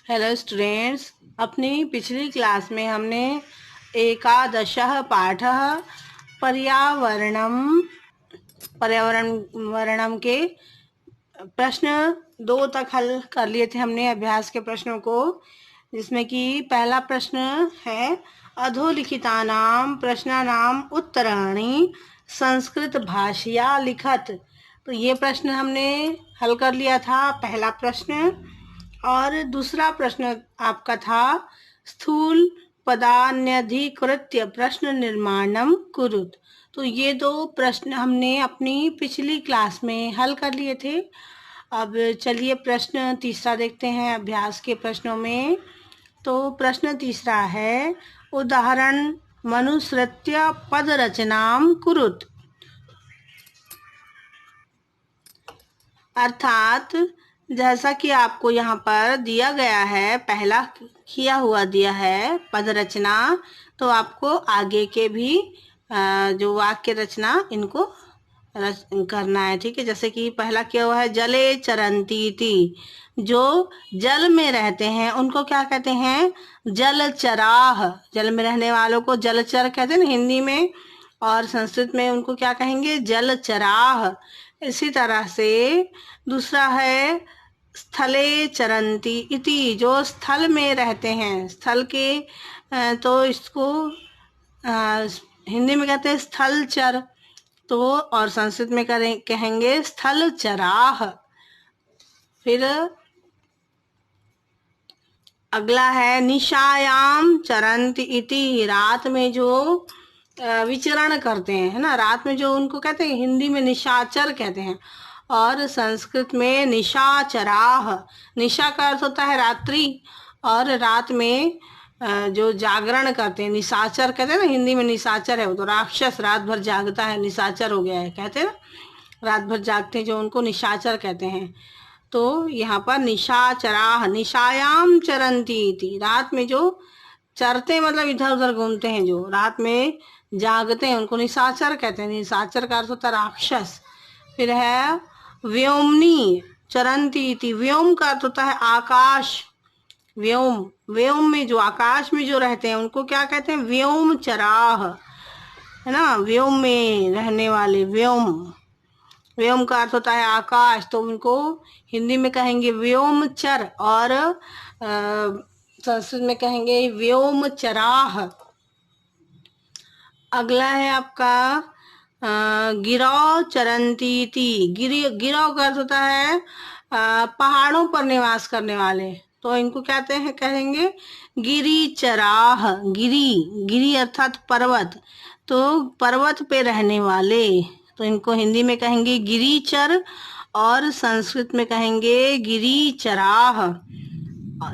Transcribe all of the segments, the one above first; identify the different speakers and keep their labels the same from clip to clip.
Speaker 1: Hello students, अपनी पिछली class में हमने एकादशः पाठः पर्यावरणम पर्यावरणम के प्रश्न 2 तक हल कर लिए थे हमने अभ्यास के प्रश्नों को, जिसमें कि पहला प्रश्न है अधोलिखितानां प्रश्नानां उत्तराणि संस्कृत भाषया लिखत। तो ये प्रश्न हमने हल कर लिया था, पहला प्रश्न। और दूसरा प्रश्न आपका था स्थूल पदान्यधिकृत्य प्रश्न निर्माणम कुरुत। तो ये 2 प्रश्न हमने अपनी पिछली क्लास में हल कर लिए थे। अब चलिए प्रश्न तीसरा देखते हैं अभ्यास के प्रश्नों में। तो प्रश्न तीसरा है उदाहरण मनुसृत्य पद रचनाम कुरुत। अर्थात जैसा कि आपको यहाँ पर दिया गया है, पहला किया हुआ दिया है पद रचना, तो आपको आगे के भी जो वाक्य रचना इनको करना है, ठीक है। जैसे कि पहला किया हुआ है जले चरंती थी, जो जल में रहते हैं उनको क्या कहते हैं? जलचराह। जल में रहने वालों को जलचर कहते हैं ना हिंदी में, और संस्कृत में उनको क्या कहेंगे? जलचराह। इसी तरह से दूसरा है स्थले चरंती इति, जो स्थल में रहते हैं, स्थल के तो इसको हिंदी में कहते हैं स्थलचर, तो और संस्कृत में कहेंगे स्थलचराह। फिर अगला है निशायाम चरंती इति, रात में जो विचरण करते हैं, है ना, रात में जो उनको कहते हैं, हिंदी में निशाचर कहते हैं और संस्कृत में निशाचराह। निशा का अर्थ होता है रात्रि, और रात में जो जागरण करते हैं निशाचर कहते हैं ना, हिंदी में निशाचर है वो तो राक्षस, रात भर जागता है, निशाचर हो गया है, कहते हैं ना रात भर जागते हैं जो उनको निशाचर कहते हैं। तो यहाँ पर निशाचराह निशायाम चरंती थी, रात में जो चरते मतलब इधर उधर घूमते हैं, जो रात में जागते हैं उनको निशाचर कहते हैं। निशाचर का अर्थ होता है राक्षस। फिर है व्योमनी चरंती थी, व्योम का अर्थ होता है आकाश। व्योम, व्योम में जो आकाश में जो रहते हैं उनको क्या कहते हैं? व्योम चराह, है ना, व्योम में रहने वाले। व्योम, व्योम का अर्थ होता है आकाश, तो उनको हिंदी में कहेंगे व्योमचर और संस्कृत में कहेंगे व्योमचराह। अगला है आपका गिरौ चरंती थी, गिरौ का अर्थ होता है पहाड़ों पर निवास करने वाले, तो इनको कहते हैं, कहेंगे गिरिचराह। गिरी अर्थात पर्वत, तो पर्वत पे रहने वाले, तो इनको हिंदी में कहेंगे गिरिचर और संस्कृत में कहेंगे गिरिचराह।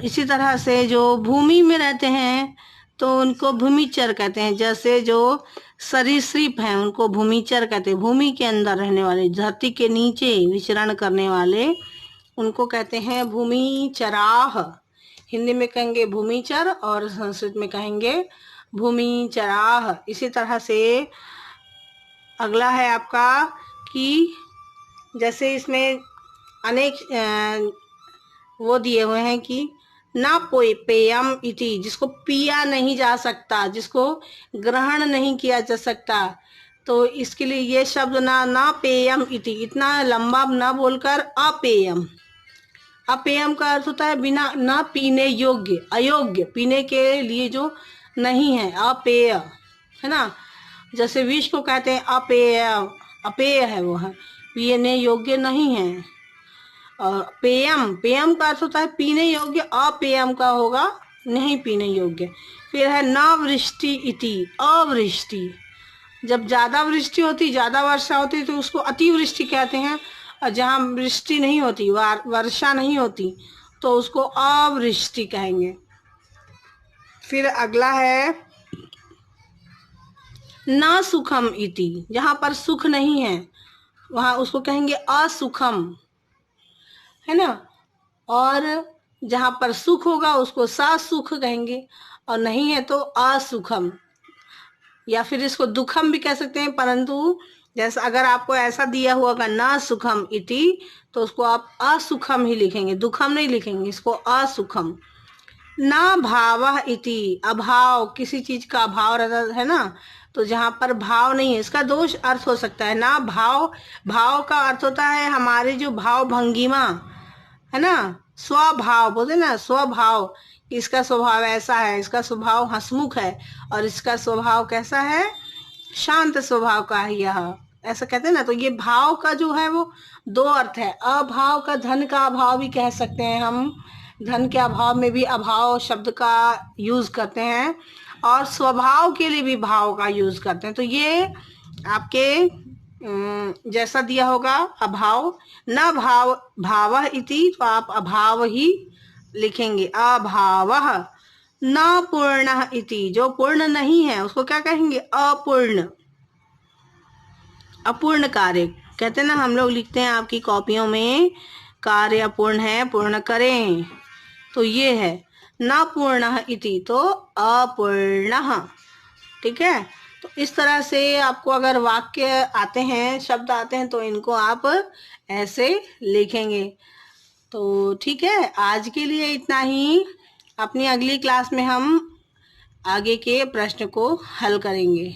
Speaker 1: इसी तरह से जो भूमि में रहते हैं तो उनको भूमिचर कहते हैं। जैसे जो सरीसृप हैं उनको भूमिचर कहते हैं, भूमि के अंदर रहने वाले, धरती के नीचे विचरण करने वाले उनको कहते हैं भूमिचराह। हिंदी में कहेंगे भूमिचर और संस्कृत में कहेंगे भूमिचराह। इसी तरह से अगला है आपका कि जैसे इसमें अनेक वो दिए हुए हैं कि ना पेयम इति, जिसको पिया नहीं जा सकता, जिसको ग्रहण नहीं किया जा सकता, तो इसके लिए ये शब्द ना पेयम इति, इतना लंबा ना बोलकर अपेयम। अपेयम का अर्थ होता है बिना, ना पीने योग्य, अयोग्य, पीने के लिए जो नहीं है, अपेय, है ना। जैसे विष को कहते हैं अपेय, अपेय है वो, है पीने योग्य नहीं है। और पेयम, पेयम का अर्थ होता है पीने योग्य, अपेयम का होगा नहीं पीने योग्य। फिर है नवृष्टि इति, अवृष्टि, जब ज्यादा वृष्टि होती, ज्यादा वर्षा होती तो उसको अतिवृष्टि कहते हैं, और जहाँ वृष्टि नहीं होती, वर्षा नहीं होती, तो उसको अवृष्टि कहेंगे। फिर अगला है न सुखम इति, जहाँ पर सुख नहीं है वहां उसको कहेंगे असुखम, है ना। और जहाँ पर सुख होगा उसको ससुख कहेंगे, और नहीं है तो असुखम, या फिर इसको दुखम भी कह सकते हैं, परंतु जैसा अगर आपको ऐसा दिया हुआ होगा न सुखम इति, तो उसको आप असुखम ही लिखेंगे, दुखम नहीं लिखेंगे, इसको असुखम। ना भावः इति, अभाव, किसी चीज का अभाव रहता है ना, तो जहां पर भाव नहीं है, इसका दोष अर्थ हो सकता है ना भाव। भाव का अर्थ होता है हमारे जो भाव भंगिमा है ना, स्वभाव बोलते ना, स्वभाव, इसका स्वभाव ऐसा है, इसका स्वभाव हंसमुख है, और इसका स्वभाव कैसा है, शांत स्वभाव का है यह, ऐसा कहते हैं ना। तो ये भाव का जो है वो दो अर्थ है। अभाव का धन का अभाव भी कह सकते हैं हम, धन के अभाव में भी अभाव शब्द का यूज करते हैं, और स्वभाव के लिए भी भाव का यूज करते हैं। तो ये आपके जैसा दिया होगा अभाव, न भाव भावः इति, तो आप अभाव ही लिखेंगे, अभावः। न पूर्णः इति, जो पूर्ण नहीं है उसको क्या कहेंगे, अपूर्ण, अपूर्ण कार्य कहते हैं ना, हम लोग लिखते हैं आपकी कॉपियों में, कार्य अपूर्ण है, पूर्ण करें, तो ये है न पूर्णः इति, तो अपूर्णः। ठीक है, तो इस तरह से आपको अगर वाक्य आते हैं, शब्द आते हैं, तो इनको आप ऐसे लिखेंगे। तो ठीक है, आज के लिए इतना ही। अपनी अगली क्लास में हम आगे के प्रश्न को हल करेंगे।